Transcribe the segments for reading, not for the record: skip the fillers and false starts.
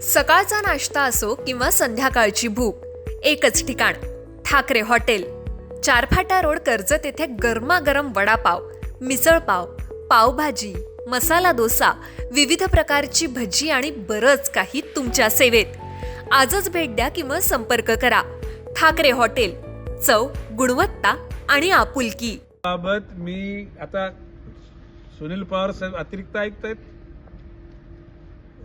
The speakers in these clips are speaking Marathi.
सकाळचा नाश्ता असो किंवा संध्याकाळची भूक, एकच ठिकाण, ठाकरे हॉटेल. चारफाटा रोड, कर्जत येथे गरमागरम वडापाव, मिसळपाव, पावभाजी, मसाला डोसा, विविध प्रकारची भजी आणि बरंच काही तुमच्या सेवेत. आजच भेट द्या किंवा संपर्क करा. ठाकरे हॉटेल, चव, गुणवत्ता आणि आपुलकी. बाबत मी आता सुनील पवार साहेब अतिरिक्त आयुक्त आहेत,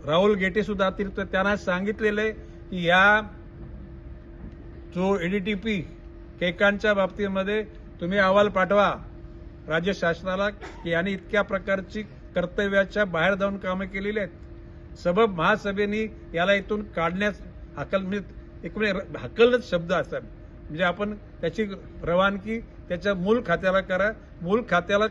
राहुल गेटे सुद्धा अतिरिक्त, त्यांना सांगितलेलं आहे की या जो एडीटीपी केकांच्या बाबतीमध्ये तुम्ही अहवाल पाठवा राज्य शासनाला की यांनी इतक्या प्रकारची कर्तव्याच्या बाहेर जाऊन कामं केलेली आहेत. सबब महासभेने याला इथून काढण्यास हकलच शब्द असतात, म्हणजे आपण त्याची रवानगी त्याच्या मूळ खात्याला करा. मूळ खात्याला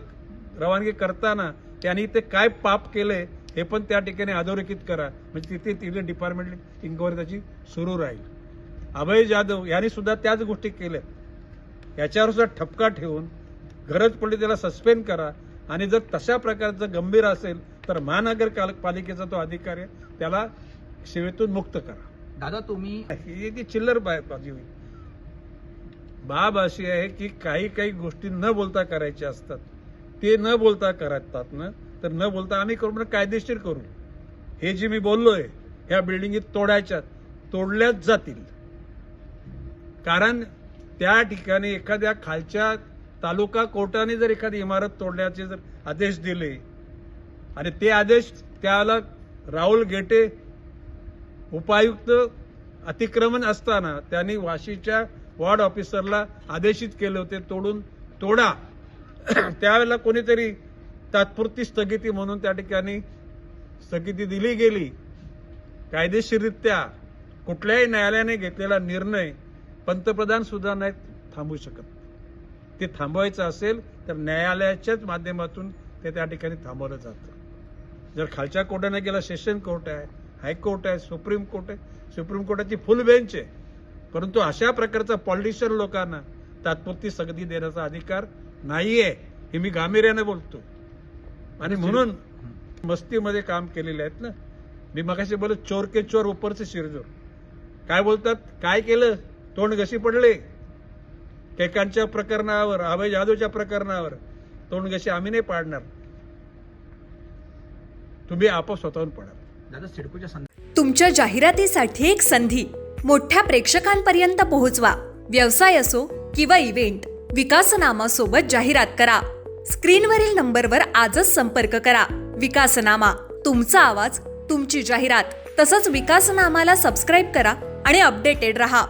रवानगी करताना त्यांनी ते काय पाप केले हे पण त्या ठिकाणी अधोरेखित करा, म्हणजे तिथे डिपार्टमेंट इन्क्वायरी त्याची सुरू राहील. अभय जाधव यांनी सुद्धा त्याच गोष्टी केल्या, याच्यावर सुद्धा ठपका ठेवून गरज पडली त्याला सस्पेंड करा. आणि जर तशा प्रकारचं गंभीर असेल तर महानगरपालिकेचा तो अधिकारी आहे, त्याला सेवेतून मुक्त करा. दादा तुम्ही ही चिल्लर बाजी होईल. बाब अशी आहे की काही काही गोष्टी न बोलता करायच्या असतात, ते न बोलता करतात ना, तर न बोलता आम्ही करू, कायदेशीर करू. हे जे मी बोललोय ह्या बिल्डिंगी तोडल्याच जातील. कारण त्या ठिकाणी एखाद्या खालच्या तालुका कोर्टाने जर एखादी इमारत तोडण्याचे जर आदेश दिले आणि ते आदेश त्याला राहुल गेटे उपायुक्त अतिक्रमण असताना त्यांनी वाशीच्या वॉर्ड ऑफिसरला आदेशित केले होते तोडा. त्यावेळेला कोणीतरी तात्पुरती स्थगिती म्हणून त्या ठिकाणी स्थगिती दिली गेली. कायदेशीररित्या कुठल्याही न्यायालयाने घेतलेला निर्णय पंतप्रधान सुद्धा नाही थांबवू शकत. ते थांबवायचं असेल तर न्यायालयाच्याच माध्यमातून ते त्या ठिकाणी थांबवलं जातं. जर खालच्या कोर्टाने गेला, सेशन कोर्ट आहे, हायकोर्ट आहे, सुप्रीम कोर्ट आहे, सुप्रीम कोर्टाची फुल बेंच आहे, परंतु अशा प्रकारचा पॉलिटिशियन लोकांना तात्पुरती स्थगिती देण्याचा अधिकार नाहीये, हे मी गांभीर्याने बोलतो. आणि म्हणून मस्तीमध्ये काम केलेले आहेत ना. मी मगाशी बोललो चोर के चोर उपरचे शिरजोर. काय बोलतात, काय केलं, तोंड घशी पडले. केकांच्या प्रकरणावर, अभय जाधवच्या प्रकरणावर तोंड घशी आम्ही नाही पाडणार, तुम्ही आपोआप स्वतःहून पडा. दादा सिडकोच्या तुमच्या जाहिरातीसाठी एक संधी मोठ्या प्रेक्षकांपर्यंत पोहोचवा. व्यवसाय असो किंवा इव्हेंट, विकासनामा सोबत जाहिरात करा. स्क्रीनवरील नंबरवर आजच संपर्क करा. विकासनामा, तुमचा आवाज, तुमची जाहिरात. तसंच विकासनामाला सबस्क्राईब करा आणि अपडेटेड रहा.